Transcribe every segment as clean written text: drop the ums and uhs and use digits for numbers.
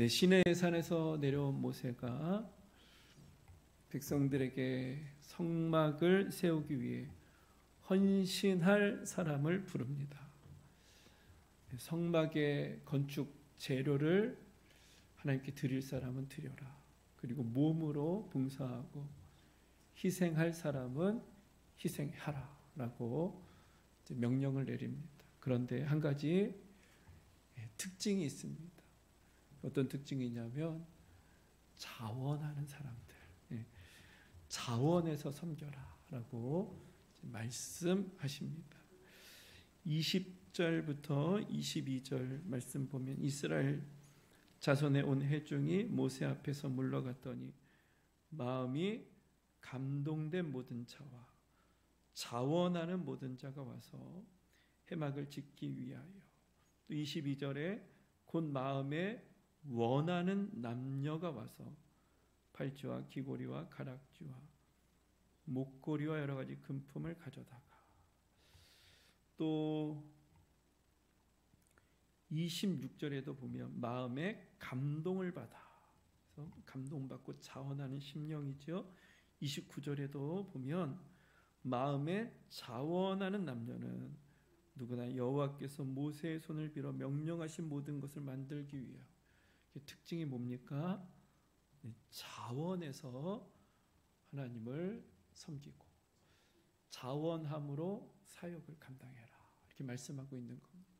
시내의 산에서 내려온 모세가 백성들에게 성막을 세우기 위해 헌신할 사람을 부릅니다. 성막의 건축 재료를 하나님께 드릴 사람은 드려라. 그리고 몸으로 봉사하고 희생할 사람은 희생하라 라고 명령을 내립니다. 그런데 한 가지 특징이 있습니다. 어떤 특징이냐면 자원하는 사람들, 자원해서 섬겨라 라고 말씀하십니다. 20절부터 22절 말씀 보면 이스라엘 자손의 온 회중이 모세 앞에서 물러갔더니 마음이 감동된 모든 자와 자원하는 모든 자가 와서 회막을 짓기 위하여, 또 22절에 곧 마음에 원하는 남녀가 와서 팔찌와 귀고리와 가락지와 목고리와 여러 가지 금품을 가져다가, 또 26절에도 보면 마음에 감동을 받아, 그래서 감동받고 자원하는 심령이죠. 29절에도 보면 마음에 자원하는 남녀는 누구나 여호와께서 모세의 손을 빌어 명령하신 모든 것을 만들기 위하여. 특징이 뭡니까? 자원해서 하나님을 섬기고 자원함으로 사역을 감당해라, 이렇게 말씀하고 있는 겁니다.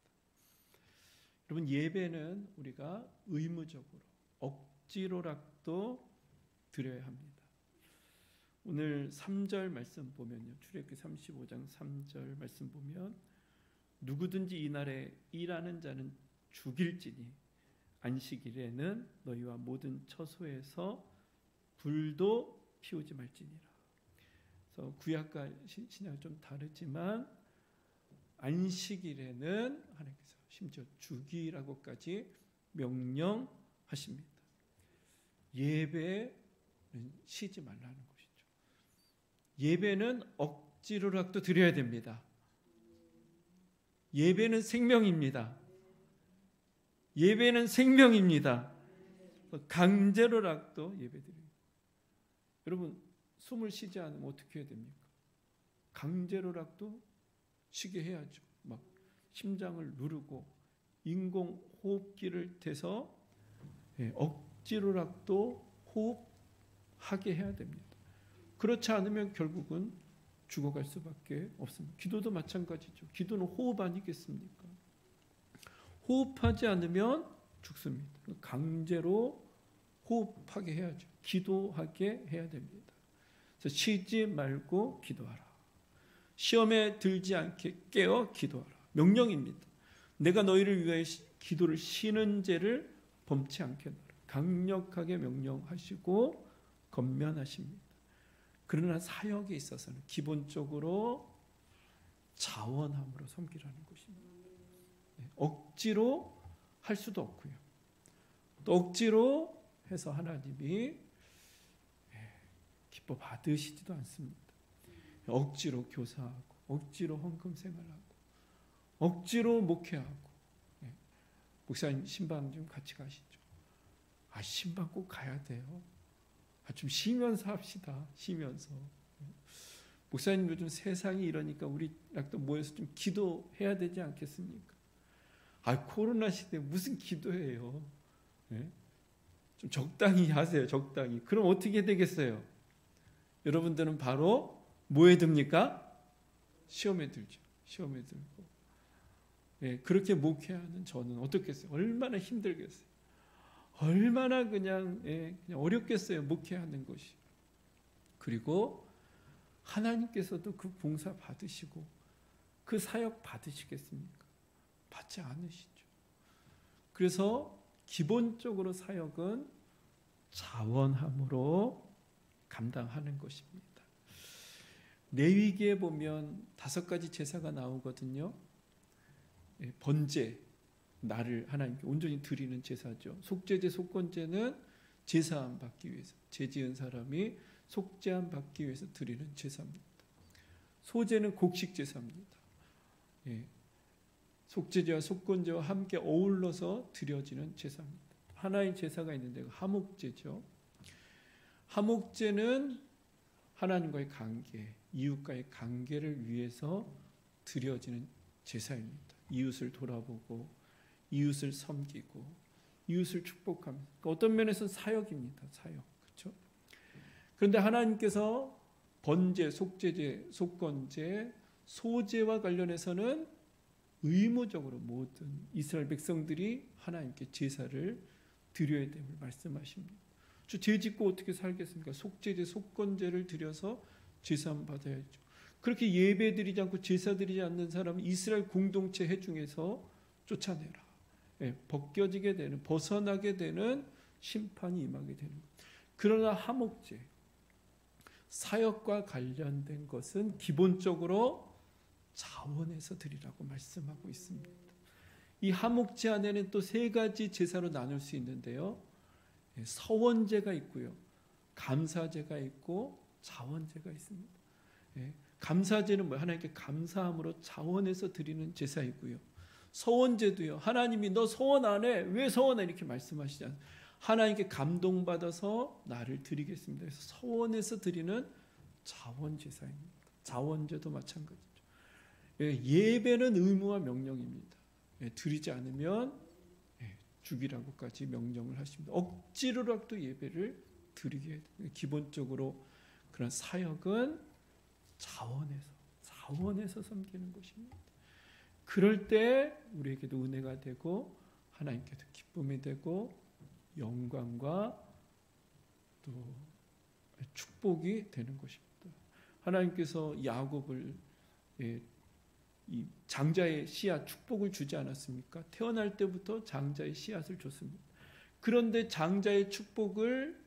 여러분, 예배는 우리가 의무적으로 억지로라도 드려야 합니다. 오늘 3절 말씀 보면요, 출애굽기 35장 3절 말씀 보면 누구든지 이날에 일하는 자는 죽일지니 안식일에는 너희와 모든 처소에서 불도 피우지 말지니라. 그래서 구약과 신약은 좀 다르지만 안식일에는 하나님께서 심지어 죽이라고까지 명령하십니다. 예배는 쉬지 말라는 것이죠. 예배는 억지로라도 드려야 됩니다. 예배는 생명입니다. 예배는 생명입니다. 강제로라도 예배드립니다. 여러분, 숨을 쉬지 않으면 어떻게 해야 됩니까? 강제로라도 쉬게 해야죠. 막 심장을 누르고 인공 호흡기를 대서 억지로라도 호흡하게 해야 됩니다. 그렇지 않으면 결국은 죽어갈 수밖에 없습니다. 기도도 마찬가지죠. 기도는 호흡 아니겠습니까? 호흡하지 않으면 죽습니다. 강제로 호흡하게 해야죠. 기도하게 해야 됩니다. 그래서 쉬지 말고 기도하라. 시험에 들지 않게 깨어 기도하라. 명령입니다. 내가 너희를 위하여 기도를 쉬는 죄를 범치 않게 하라. 강력하게 명령하시고 권면하십니다. 그러나 사역에 있어서는 기본적으로 자원함으로 섬기라는 것입니다. 억지로 할 수도 없고요. 또 억지로 해서 하나님이 기뻐 받으시지도 않습니다. 억지로 교사하고 억지로 헌금 생활하고 억지로 목회하고. 목사님 신방 좀 같이 가시죠. 신방 꼭 가야 돼요. 좀 쉬면서 합시다. 쉬면서. 목사님 요즘 세상이 이러니까 우리랑 또 모여서 좀 기도해야 되지 않겠습니까? 코로나 시대에 무슨 기도해요? 좀 적당히 하세요. 적당히. 그럼 어떻게 되겠어요? 여러분들은 바로 뭐에 듭니까? 시험에 들죠. 시험에 들고. 그렇게 목회하는 저는 어떻겠어요? 얼마나 힘들겠어요? 얼마나 그냥 어렵겠어요, 목회하는 것이. 그리고 하나님께서도 그 봉사 받으시고 그 사역 받으시겠습니까? 받지 않으시죠. 그래서 기본적으로 사역은 자원함으로 감당하는 것입니다. 레위기에 보면 5가지 제사가 나오거든요. 번제, 나를 하나님께 온전히 드리는 제사죠. 속죄제, 속건제는 제사함 받기 위해서, 죄 지은 사람이 속죄함 받기 위해서 드리는 제사입니다. 소제는 곡식 제사입니다. 속죄제와 속건제와 함께 어울러서 드려지는 제사입니다. 하나의 제사가 있는데 화목제죠. 화목제는 하나님과의 관계, 이웃과의 관계를 위해서 드려지는 제사입니다. 이웃을 돌아보고 이웃을 섬기고 이웃을 축복하면서, 그러니까 어떤 면에서는 사역입니다. 사역. 그렇죠? 그런데 하나님께서 번제, 속죄제, 속건제, 소제와 관련해서는 의무적으로 모든 이스라엘 백성들이 하나님께 제사를 드려야 됨을 말씀하십니다. 죄 짓고 어떻게 살겠습니까? 속죄제, 속건제를 드려서 제사만 받아야죠. 그렇게 예배 드리지 않고 제사 드리지 않는 사람은 이스라엘 공동체 회중에서 쫓아내라. 벗겨지게 되는, 벗어나게 되는 심판이 임하게 되는 것. 그러나 화목제, 사역과 관련된 것은 기본적으로 자원해서 드리라고 말씀하고 있습니다. 이 화목제 안에는 또 세 가지 제사로 나눌 수 있는데요. 서원제가 있고요, 감사제가 있고 자원제가 있습니다. 감사제는 뭐예요? 하나님께 감사함으로 자원해서 드리는 제사이고요. 서원제도요, 하나님이 너 서원 안 해, 왜 서원해? 이렇게 말씀하시지 않아요. 하나님께 감동받아서 나를 드리겠습니다. 그래서 서원해서 드리는 자원제사입니다. 자원제도 마찬가지죠. 예배는 의무와 명령입니다. 드리지 않으면 죽이라고까지 명령을 하십니다. 억지로라도 예배를 드리게 해야 됩니다. 기본적으로 그런 사역은 자원해서 섬기는 것입니다. 그럴 때 우리에게도 은혜가 되고 하나님께도 기쁨이 되고 영광과 또 축복이 되는 것입니다. 하나님께서 야곱을 이 장자의 씨앗 축복을 주지 않았습니까? 태어날 때부터 장자의 씨앗을 줬습니다. 그런데 장자의 축복을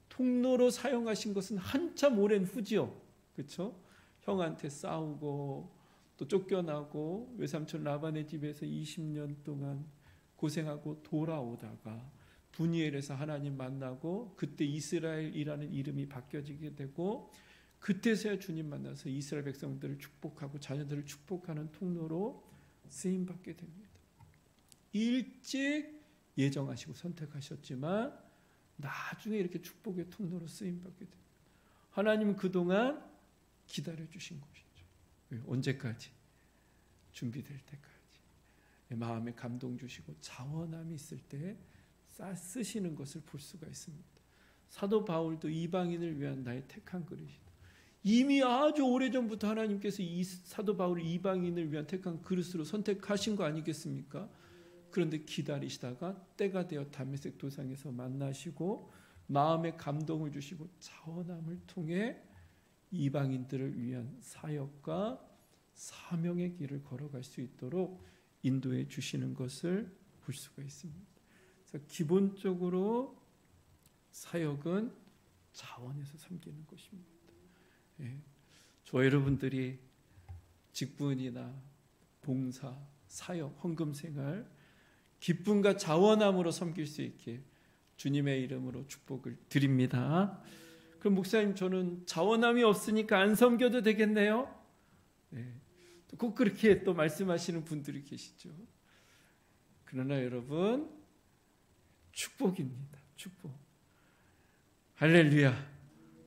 통로로 사용하신 것은 한참 오랜 후지요. 그렇죠? 형한테 싸우고 또 쫓겨나고 외삼촌 라반의 집에서 20년 동안 고생하고 돌아오다가 분이엘에서 하나님 만나고 그때 이스라엘이라는 이름이 바뀌어지게 되고 그때서야 주님 만나서 이스라엘 백성들을 축복하고 자녀들을 축복하는 통로로 쓰임받게 됩니다. 일찍 예정하시고 선택하셨지만 나중에 이렇게 축복의 통로로 쓰임받게 됩니다. 하나님은 그동안 기다려주신 것이죠. 언제까지? 준비될 때까지. 마음에 감동 주시고 자원함이 있을 때 쓰시는 것을 볼 수가 있습니다. 사도 바울도 이방인을 위한 나의 택한 그릇이다. 이미 아주 오래전부터 하나님께서 이 사도 바울을 이방인을 위한 택한 그릇으로 선택하신 거 아니겠습니까? 그런데 기다리시다가 때가 되어 다메섹 도상에서 만나시고 마음에 감동을 주시고 자원함을 통해 이방인들을 위한 사역과 사명의 길을 걸어갈 수 있도록 인도해 주시는 것을 볼 수가 있습니다. 그래서 기본적으로 사역은 자원해서 섬기는 것입니다. 저 여러분들이 직분이나 봉사, 사역, 헌금 생활 기쁨과 자원함으로 섬길 수 있게 주님의 이름으로 축복을 드립니다. 그럼 목사님, 저는 자원함이 없으니까 안 섬겨도 되겠네요? 꼭 그렇게 또 말씀하시는 분들이 계시죠. 그러나 여러분, 축복입니다. 축복. 할렐루야.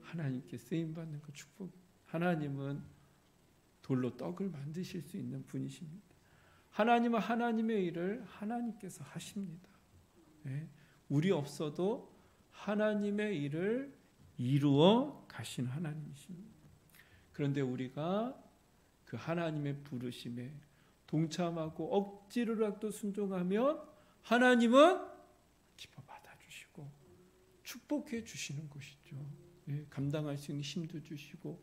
하나님께 쓰임받는 그 축복. 하나님은 돌로 떡을 만드실 수 있는 분이십니다. 하나님은 하나님의 일을 하나님께서 하십니다. 우리 없어도 하나님의 일을 이루어 가신 하나님이십니다. 그런데 우리가 그 하나님의 부르심에 동참하고 억지로라도 순종하면 하나님은 기뻐 받아주시고 축복해 주시는 것이죠. 감당할 수 있는 힘도 주시고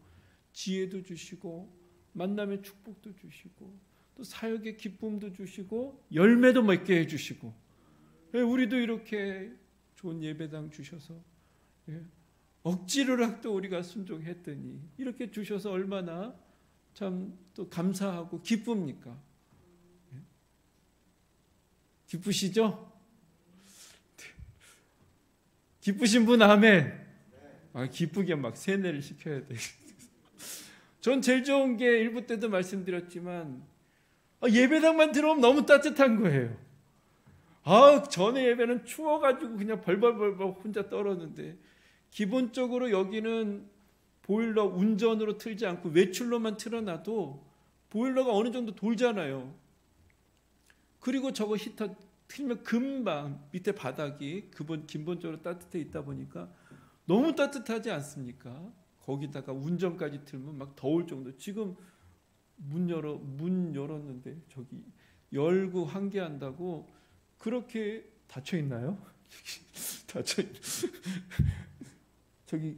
지혜도 주시고 만남의 축복도 주시고 또 사역의 기쁨도 주시고 열매도 맺게 해주시고 우리도 이렇게 좋은 예배당 주셔서 억지로라도 우리가 순종했더니 이렇게 주셔서 얼마나 참 또 감사하고 기쁩니까? 기쁘시죠? 기쁘신 분 아멘. 기쁘게 막 세뇌를 시켜야 돼. 전 제일 좋은 게 일부 때도 말씀드렸지만 예배당만 들어오면 너무 따뜻한 거예요. 전에 예배는 추워가지고 그냥 벌벌벌벌 혼자 떨었는데, 기본적으로 여기는 보일러 운전으로 틀지 않고 외출로만 틀어놔도 보일러가 어느 정도 돌잖아요. 그리고 저거 히터 틀면 금방 밑에 바닥이 기본적으로 따뜻해 있다 보니까 너무 따뜻하지 않습니까? 거기다가 운전까지 틀면 막 더울 정도. 지금 문 열었는데 저기 열고 환기한다고 그렇게 닫혀 있나요? 닫혀 저기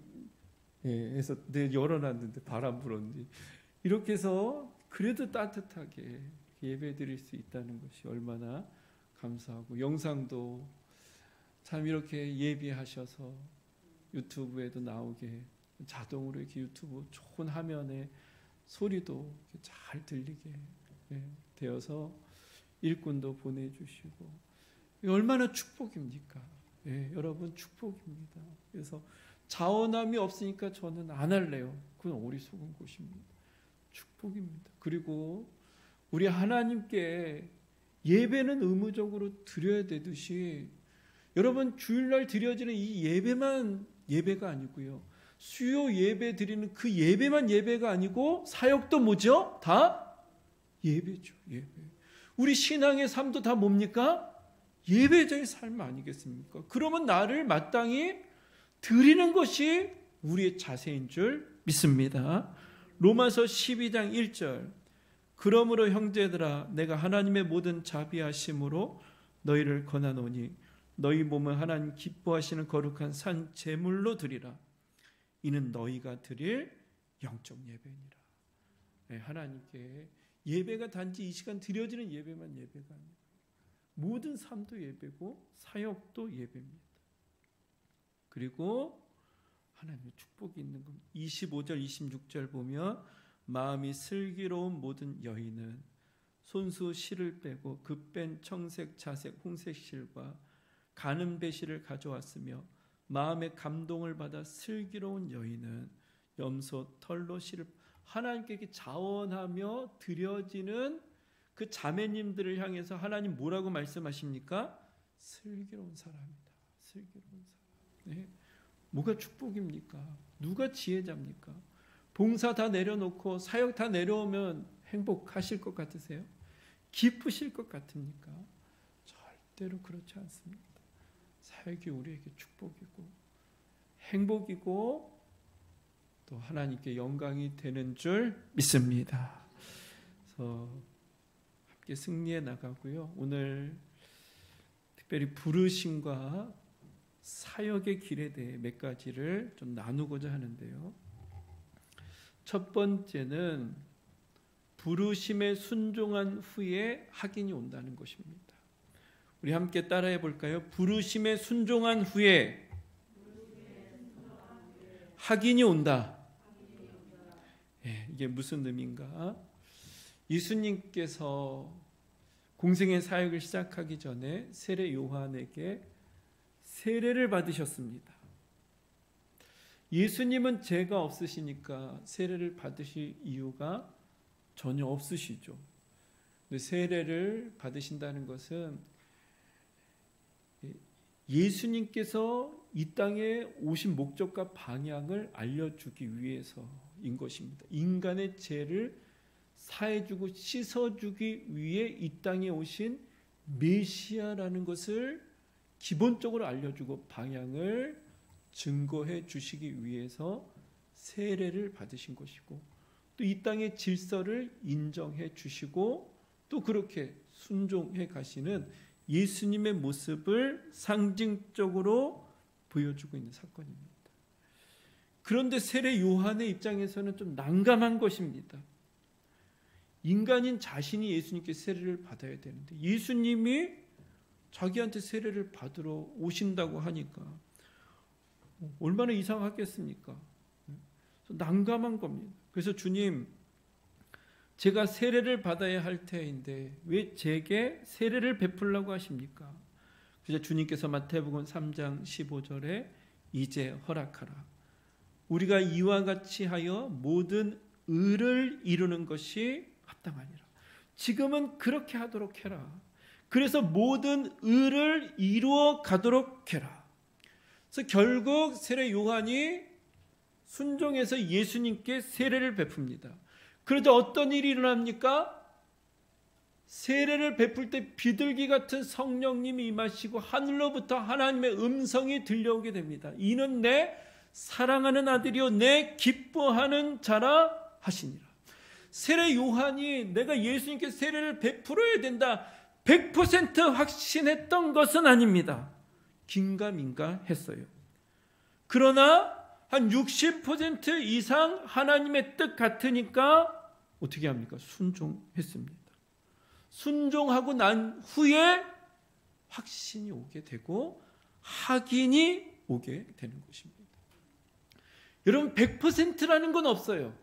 해서 열어놨는데 바람 불었는지 이렇게 해서 그래도 따뜻하게 예배 드릴 수 있다는 것이 얼마나 감사하고, 영상도 참 이렇게 예비하셔서 유튜브에도 나오게 자동으로 이렇게 유튜브 좋은 화면에 소리도 잘 들리게 되어서 일꾼도 보내주시고, 얼마나 축복입니까? 여러분 축복입니다. 그래서 자원함이 없으니까 저는 안 할래요. 그건 어리석은 것입니다. 축복입니다. 그리고 우리 하나님께 예배는 의무적으로 드려야 되듯이, 여러분 주일날 드려지는 이 예배만 예배가 아니고요, 수요 예배 드리는 그 예배만 예배가 아니고 사역도 뭐죠? 다 예배죠. 예배. 우리 신앙의 삶도 다 뭡니까? 예배적인 삶 아니겠습니까? 그러면 나를 마땅히 드리는 것이 우리의 자세인 줄 믿습니다. 로마서 12장 1절, 그러므로 형제들아 내가 하나님의 모든 자비하심으로 너희를 권하노니 너희 몸은 하나님 기뻐하시는 거룩한 산 제물로 드리라. 이는 너희가 드릴 영적 예배니라. 하나님께 예배가 단지 이 시간 드려지는 예배만 예배가 아니라 모든 삶도 예배고 사역도 예배입니다. 그리고 하나님의 축복이 있는 겁니다. 25절 26절 보면 마음이 슬기로운 모든 여인은 손수 실을 빼고 그 뺀 청색 자색 홍색 실과 가는 배실을 가져왔으며 마음의 감동을 받아 슬기로운 여인은 염소 털로 실을, 하나님께 자원하며 드려지는 그 자매님들을 향해서 하나님 뭐라고 말씀하십니까? 슬기로운 사람이다. 슬기로운 사람. 뭐가 축복입니까? 누가 지혜자입니까? 봉사 다 내려놓고 사역 다 내려오면 행복하실 것 같으세요? 기쁘실 것 같습니까? 절대로 그렇지 않습니다. 사역이 우리에게 축복이고 행복이고 또 하나님께 영광이 되는 줄 믿습니다. 그래서 함께 승리해 나가고요. 오늘 특별히 부르심과 사역의 길에 대해 몇 가지를 좀 나누고자 하는데요. 첫 번째는 부르심에 순종한 후에 확인이 온다는 것입니다. 우리 함께 따라해 볼까요? 부르심에 순종한 후에 확인이 온다. 이게 무슨 의미인가? 예수님께서 공생의 사역을 시작하기 전에 세례 요한에게 세례를 받으셨습니다. 예수님은 죄가 없으시니까 세례를 받으실 이유가 전혀 없으시죠. 근데 세례를 받으신다는 것은 예수님께서 이 땅에 오신 목적과 방향을 알려주기 위해서인 것입니다. 인간의 죄를 사해주고 씻어주기 위해 이 땅에 오신 메시아라는 것을 기본적으로 알려주고 방향을 증거해 주시기 위해서 세례를 받으신 것이고, 또 이 땅의 질서를 인정해 주시고 또 그렇게 순종해 가시는 예수님의 모습을 상징적으로 보여주고 있는 사건입니다. 그런데 세례 요한의 입장에서는 좀 난감한 것입니다. 인간인 자신이 예수님께 세례를 받아야 되는데 예수님이 자기한테 세례를 받으러 오신다고 하니까 얼마나 이상하겠습니까? 난감한 겁니다. 그래서 주님, 제가 세례를 받아야 할 터인데 왜 제게 세례를 베풀라고 하십니까? 그래서 주님께서 마태복음 3장 15절에 이제 허락하라. 우리가 이와 같이 하여 모든 의를 이루는 것이 합당하니라. 지금은 그렇게 하도록 해라. 그래서 모든 의를 이루어 가도록 해라. 그래서 결국 세례 요한이 순종해서 예수님께 세례를 베풉니다. 그런데 어떤 일이 일어납니까? 세례를 베풀 때 비둘기 같은 성령님이 임하시고 하늘로부터 하나님의 음성이 들려오게 됩니다. 이는 내 사랑하는 아들이요 내 기뻐하는 자라 하시니라. 세례 요한이 내가 예수님께 세례를 베풀어야 된다 100% 확신했던 것은 아닙니다. 긴가민가 했어요. 그러나 한 60% 이상 하나님의 뜻 같으니까 어떻게 합니까? 순종했습니다. 순종하고 난 후에 확신이 오게 되고 확인이 오게 되는 것입니다. 여러분 100%라는 건 없어요.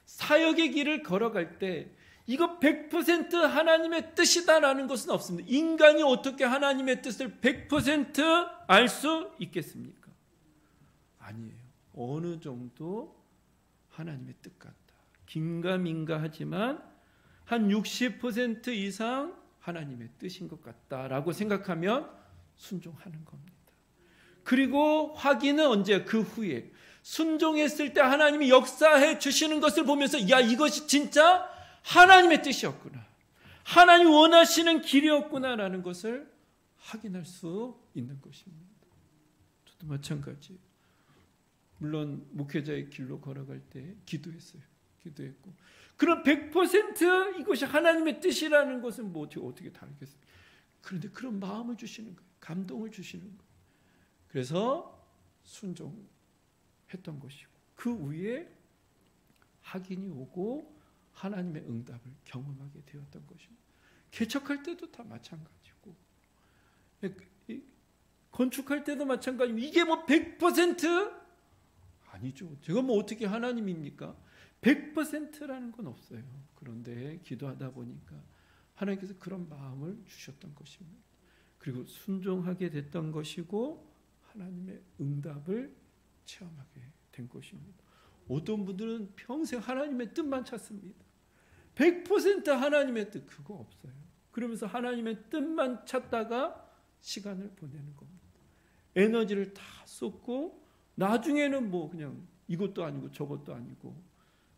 사역의 길을 걸어갈 때 이거 100% 하나님의 뜻이다라는 것은 없습니다. 인간이 어떻게 하나님의 뜻을 100% 알 수 있겠습니까? 아니에요. 어느 정도 하나님의 뜻 같다. 긴가민가 하지만 한 60% 이상 하나님의 뜻인 것 같다라고 생각하면 순종하는 겁니다. 그리고 확인은 언제? 그 후에 순종했을 때 하나님이 역사해 주시는 것을 보면서 야 이것이 진짜 하나님의 뜻이었구나. 하나님 원하시는 길이었구나라는 것을 확인할 수 있는 것입니다. 저도 마찬가지예요. 물론 목회자의 길로 걸어갈 때 기도했어요. 기도했고 그럼 100% 이것이 하나님의 뜻이라는 것은 뭐 어떻게 다르겠습니까? 그런데 그런 마음을 주시는 거예요. 감동을 주시는 거예요. 그래서 순종했던 것이고 그 후에 확인이 오고 하나님의 응답을 경험하게 되었던 것입니다. 개척할 때도 다 마찬가지고 건축할 때도 마찬가지고 이게 뭐 100% 아니죠. 제가 뭐 어떻게 하나님입니까? 100%라는 건 없어요. 그런데 기도하다 보니까 하나님께서 그런 마음을 주셨던 것입니다. 그리고 순종하게 됐던 것이고 하나님의 응답을 체험하게 된 것입니다. 어떤 분들은 평생 하나님의 뜻만 찾습니다. 100% 하나님의 뜻 그거 없어요. 그러면서 하나님의 뜻만 찾다가 시간을 보내는 겁니다. 에너지를 다 쏟고 나중에는 뭐 그냥 이것도 아니고 저것도 아니고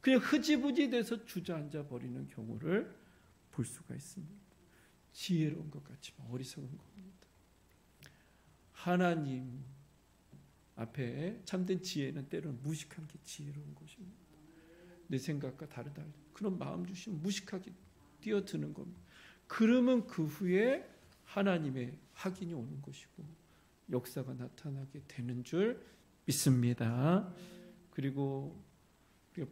그냥 흐지부지 돼서 주저앉아 버리는 경우를 볼 수가 있습니다. 지혜로운 것 같지만 어리석은 겁니다. 하나님 앞에 참된 지혜는 때로는 무식한 게 지혜로운 것입니다. 내 생각과 다르다. 그런 마음 주시면 무식하게 뛰어드는 겁니다. 그러면 그 후에 하나님의 확인이 오는 것이고 역사가 나타나게 되는 줄 믿습니다. 그리고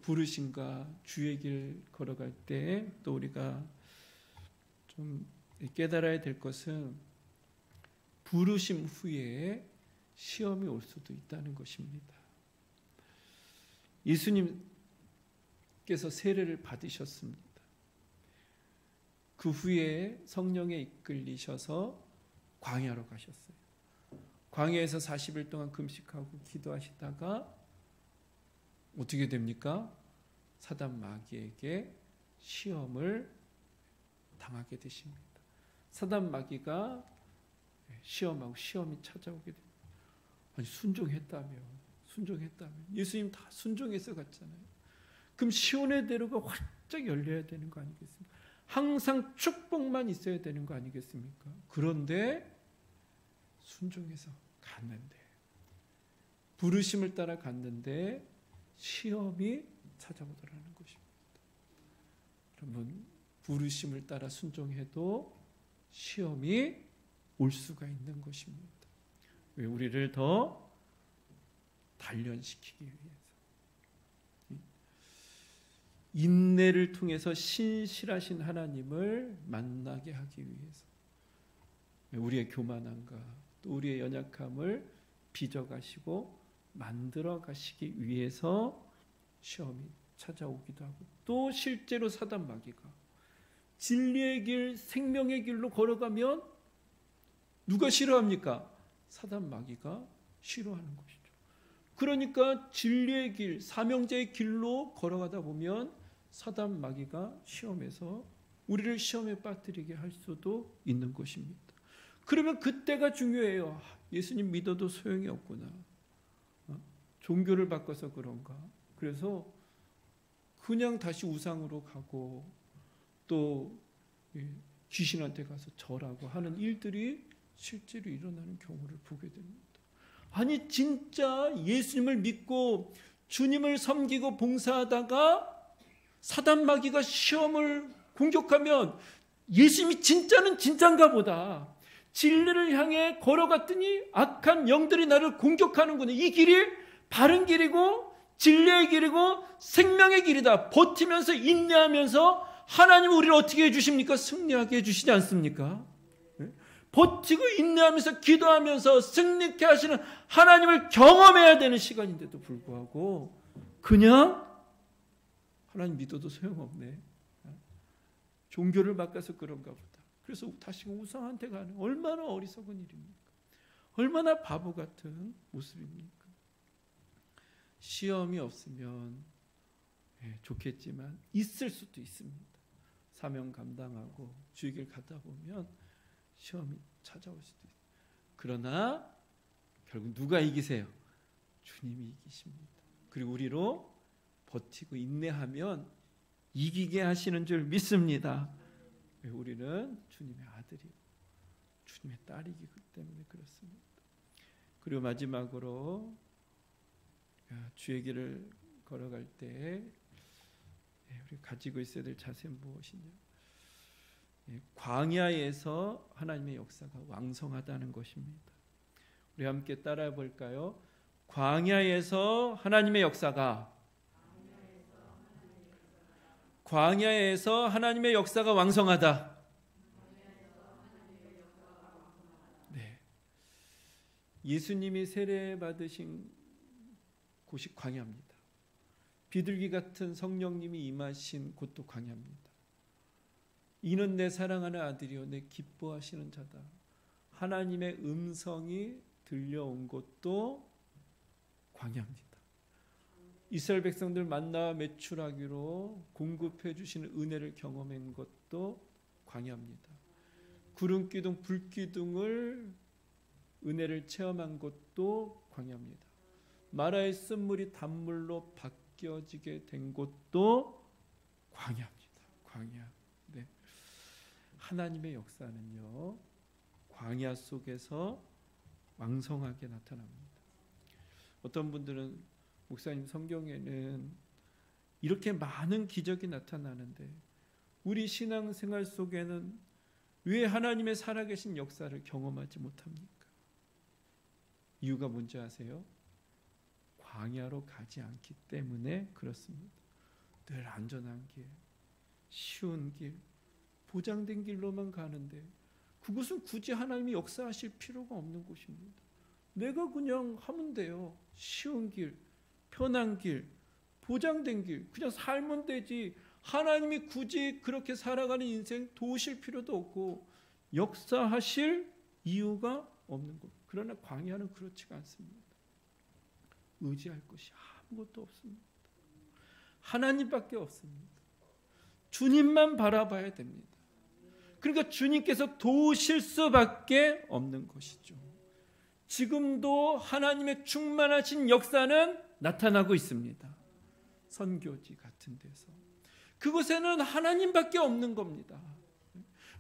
부르심과 주의 길 걸어갈 때 또 우리가 좀 깨달아야 될 것은 부르심 후에 시험이 올 수도 있다는 것입니다. 예수님께서 세례를 받으셨습니다. 그 후에 성령에 이끌리셔서 광야로 가셨어요. 광야에서 40일 동안 금식하고 기도하시다가 어떻게 됩니까? 사단 마귀에게 시험을 당하게 되십니다. 사단 마귀가 시험하고 시험이 찾아오게 됩니다. 아니 순종했다면 예수님 다 순종해서 갔잖아요. 그럼 시온의 대로가 활짝 열려야 되는 거 아니겠습니까? 항상 축복만 있어야 되는 거 아니겠습니까? 그런데 순종해서 갔는데 부르심을 따라 갔는데 시험이 찾아오더라는 것입니다. 여러분 부르심을 따라 순종해도 시험이 올 수가 있는 것입니다. 왜? 우리를 더 단련시키기 위해서. 인내를 통해서 신실하신 하나님을 만나게 하기 위해서. 우리의 교만함과 또 우리의 연약함을 빚어가시고 만들어 가시기 위해서 시험이 찾아오기도 하고 또 실제로 사단 마귀가 진리의 길, 생명의 길로 걸어가면 누가 싫어합니까? 사단 마귀가 싫어하는 것이죠. 그러니까 진리의 길, 사명자의 길로 걸어가다 보면 사단 마귀가 시험에서 우리를 시험에 빠뜨리게 할 수도 있는 것입니다. 그러면 그때가 중요해요. 예수님 믿어도 소용이 없구나. 종교를 바꿔서 그런가. 그래서 그냥 다시 우상으로 가고 또 귀신한테 가서 절하고 하는 일들이 실제로 일어나는 경우를 보게 됩니다. 아니 진짜 예수님을 믿고 주님을 섬기고 봉사하다가 사단 마귀가 시험을 공격하면 예수님이 진짜는 진짠가 보다. 진리를 향해 걸어갔더니 악한 영들이 나를 공격하는구나. 이 길이 바른 길이고 진리의 길이고 생명의 길이다. 버티면서 인내하면서 하나님은 우리를 어떻게 해주십니까? 승리하게 해주시지 않습니까? 버티고 인내하면서 기도하면서 승리케 하시는 하나님을 경험해야 되는 시간인데도 불구하고 그냥 하나님 믿어도 소용없네. 종교를 바꿔서 그런가 보다. 그래서 다시 우상한테 가는 얼마나 어리석은 일입니까? 얼마나 바보 같은 모습입니까? 시험이 없으면 좋겠지만 있을 수도 있습니다. 사명 감당하고 주의 길 가다 보면 시험이 찾아올 수도 있어요. 그러나 결국 누가 이기세요? 주님이 이기십니다. 그리고 우리로 버티고 인내하면 이기게 하시는 줄 믿습니다. 우리는 주님의 아들이고 주님의 딸이기 때문에 그렇습니다. 그리고 마지막으로 주의 길을 걸어갈 때 우리 가지고 있어야 될 자세는 무엇이냐? 광야에서 하나님의 역사가 왕성하다는 것입니다. 우리 함께 따라해 볼까요? 광야에서 하나님의 역사가 왕성하다. 네. 예수님이 세례 받으신 곳이 광야입니다. 비둘기 같은 성령님이 임하신 곳도 광야입니다. 이는 내 사랑하는 아들이요 내 기뻐하시는 자다. 하나님의 음성이 들려온 곳도 광야입니다. 이스라엘 백성들 만나와 매출하기로 공급해 주시는 은혜를 경험한 것도 광야입니다. 구름 기둥, 불 기둥을 은혜를 체험한 것도 광야입니다. 마라의 쓴물이 단물로 바뀌어지게 된 곳도 광야입니다. 광야. 네. 하나님의 역사는요, 광야 속에서 왕성하게 나타납니다. 어떤 분들은 목사님 성경에는 이렇게 많은 기적이 나타나는데 우리 신앙생활 속에는 왜 하나님의 살아계신 역사를 경험하지 못합니까? 이유가 뭔지 아세요? 광야로 가지 않기 때문에 그렇습니다. 늘 안전한 길, 쉬운 길, 보장된 길로만 가는데 그것은 굳이 하나님이 역사하실 필요가 없는 곳입니다. 내가 그냥 하면 돼요. 쉬운 길, 편한 길, 보장된 길, 그냥 살면 되지. 하나님이 굳이 그렇게 살아가는 인생 도우실 필요도 없고 역사하실 이유가 없는 것. 그러나 광야는 그렇지가 않습니다. 의지할 것이 아무것도 없습니다. 하나님밖에 없습니다. 주님만 바라봐야 됩니다. 그러니까 주님께서 도우실 수밖에 없는 것이죠. 지금도 하나님의 충만하신 역사는 나타나고 있습니다. 선교지 같은 데서. 그곳에는 하나님밖에 없는 겁니다.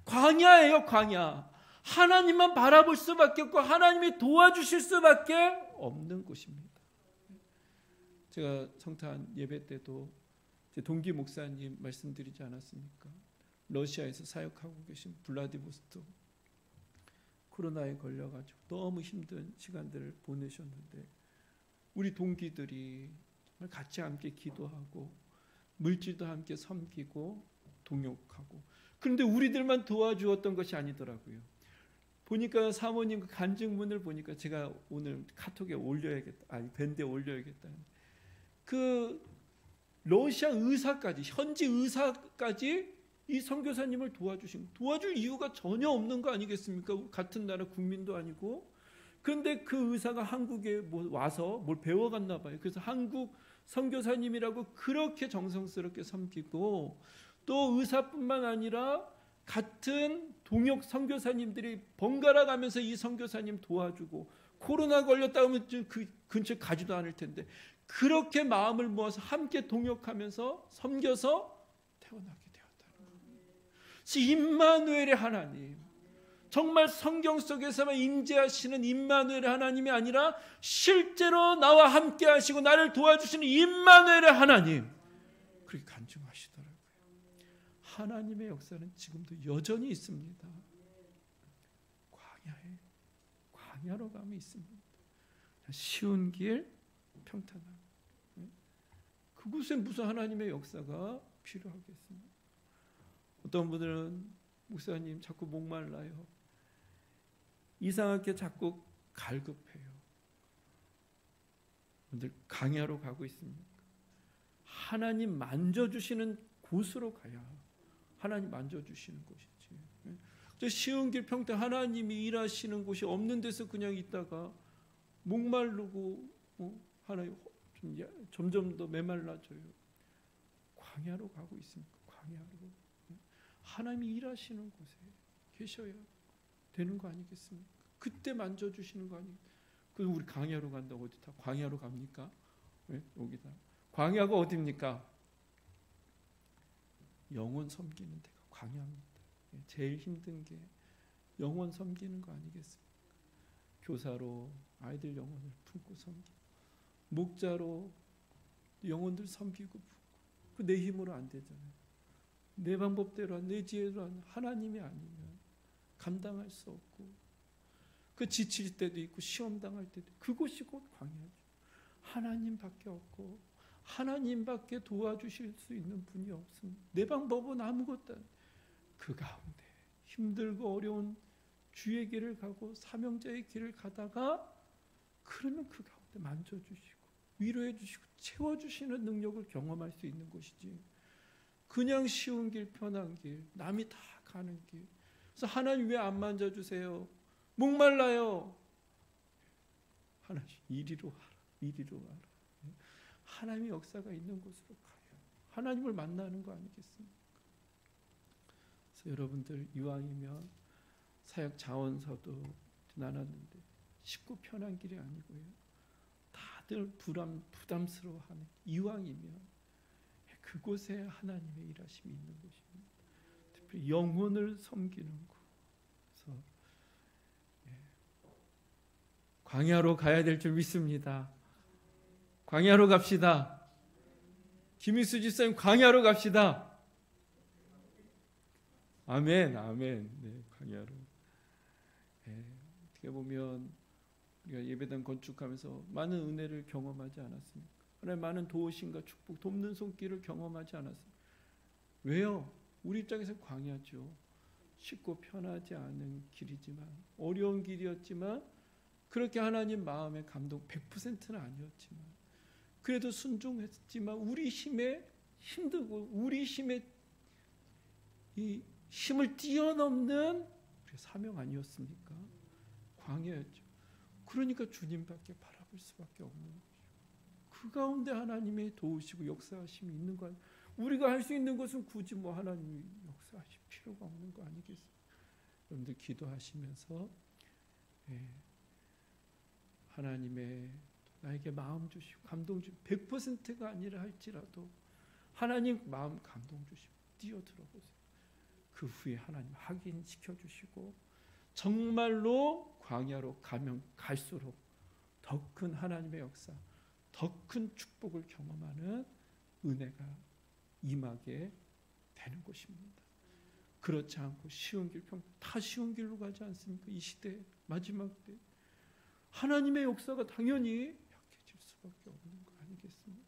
광야예요, 광야. 하나님만 바라볼 수밖에 없고 하나님이 도와주실 수밖에 없는 곳입니다. 제가 성탄 예배 때도 제 동기 목사님 말씀드리지 않았습니까? 러시아에서 사역하고 계신 블라디보스토크 코로나에 걸려가지고 너무 힘든 시간들을 보내셨는데 우리 동기들이 정말 같이 함께 기도하고 물질도 함께 섬기고 동역하고 그런데 우리들만 도와주었던 것이 아니더라고요. 보니까 사모님 그 간증문을 보니까 제가 오늘 카톡에 올려야겠다. 아니 밴드에 올려야겠다. 그 러시아 의사까지 현지 의사까지 이 선교사님을 도와줄 이유가 전혀 없는 거 아니겠습니까? 같은 나라 국민도 아니고. 그런데 그 의사가 한국에 와서 뭘 배워갔나 봐요. 그래서 한국 선교사님이라고 그렇게 정성스럽게 섬기고 또 의사뿐만 아니라 같은 동역 선교사님들이 번갈아 가면서 이 선교사님 도와주고, 코로나 걸렸다 하면 그 근처에 가지도 않을 텐데 그렇게 마음을 모아서 함께 동역하면서 섬겨서 태어나게 되었다는 거예요. 그래서 임마누엘의 하나님, 정말 성경 속에서만 임재하시는 임마누엘의 하나님이 아니라 실제로 나와 함께 하시고 나를 도와주시는 임마누엘의 하나님, 그렇게 간증하시더라고요. 하나님의 역사는 지금도 여전히 있습니다. 광야로 가면 있습니다. 쉬운 길, 평탄함. 그곳에 무슨 하나님의 역사가 필요하겠습니까? 어떤 분들은 목사님 자꾸 목말라요. 이상하게 자꾸 갈급해요. 분들 광야로 가고 있습니까? 하나님 만져주시는 곳으로 가야 하나님 만져주시는 곳이지. 쉬운 길 평탄, 하나님이 일하시는 곳이 없는 데서 그냥 있다가 목마르고 하나님 점점 더 메말라져요. 광야로 가고 있습니까? 광야로. 하나님이 일하시는 곳에 계셔야 되는 거 아니겠습니까? 그때 만져주시는 거 아니겠습니까? 그럼 우리 광야로 간다고 어디 다 광야로 갑니까? 네? 여기다. 광야가 어디입니까? 영혼 섬기는 데가 광야입니다. 제일 힘든 게 영혼 섬기는 거 아니겠습니까? 교사로 아이들 영혼을 품고 섬기고, 목자로 영혼들 섬기고 품고, 그 내 힘으로 안 되잖아요. 내 방법대로, 내 지혜로 하나님이 아니면 감당할 수 없고, 그 지칠 때도 있고 시험 당할 때도 있고, 그곳이 곧 광야죠. 하나님밖에 없고 하나님밖에 도와주실 수 있는 분이 없습니다. 내 방법은 아무것도 안 돼. 그 가운데 힘들고 어려운 주의 길을 가고 사명자의 길을 가다가, 그러면 그 가운데 만져주시고 위로해 주시고 채워주시는 능력을 경험할 수 있는 것이지, 그냥 쉬운 길, 편한 길, 남이 다 가는 길. 그래서 하나님 왜 안 만져주세요? 목말라요. 하나님 이리로 와라, 이리로 와라. 하나님의 역사가 있는 곳으로 가요. 하나님을 만나는 거 아니겠습니까? 그래서 여러분들 이왕이면 사역 자원서도 나눴는데 쉽고 편한 길이 아니고요. 다들 부담스러워하는, 이왕이면 그곳에 하나님의 일하심이 있는 곳입니다. 특별히 영혼을 섬기는 곳. 그래서 광야로 가야 될 줄 믿습니다. 광야로 갑시다. 김희수 집사님, 광야로 갑시다. 아멘, 아멘. 네, 광야로. 네, 어떻게 보면 우리가 예배당 건축하면서 많은 은혜를 경험하지 않았습니까? 하나님 많은 도우심과 축복, 돕는 손길을 경험하지 않았습니까? 왜요? 우리 입장에서 광야죠. 쉽고 편하지 않은 길이지만, 어려운 길이었지만, 그렇게 하나님 마음의 감동 100%는 아니었지만, 그래도 순종했지만 우리 힘에 힘들고 우리 힘에 이 힘을 뛰어넘는 우리 사명 아니었습니까? 광야였죠. 그러니까 주님밖에 바라볼 수밖에 없는 거죠. 그 가운데 하나님의 도우시고 역사하심이 있는 거 아니에요. 우리가 할 수 있는 것은 굳이 뭐 하나님이 역사하실 필요가 없는 거 아니겠어요? 여러분들 기도하시면서 하나님의 나에게 마음 주시고 감동 주시고 100%가 아니라 할지라도 하나님 마음 감동 주시고 뛰어들어 보세요. 그 후에 하나님 확인시켜 주시고 정말로 광야로 가면 갈수록 더 큰 하나님의 역사, 더 큰 축복을 경험하는 은혜가 임하게 되는 것입니다. 그렇지 않고 쉬운 길, 다 쉬운 길로 가지 않습니까? 이 시대 마지막 때 하나님의 역사가 당연히 약해질 수밖에 없는 거 아니겠습니까?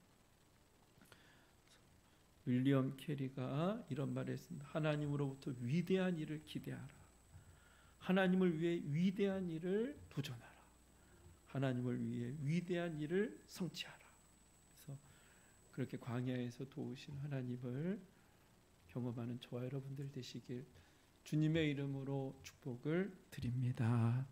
윌리엄 캐리가 이런 말을 했습니다. 하나님으로부터 위대한 일을 기대하라. 하나님을 위해 위대한 일을 도전하라. 하나님을 위해 위대한 일을 성취하라. 그래서 그렇게 광야에서 도우신 하나님을 경험하는 저와 여러분들 되시길 주님의 이름으로 축복을 드립니다.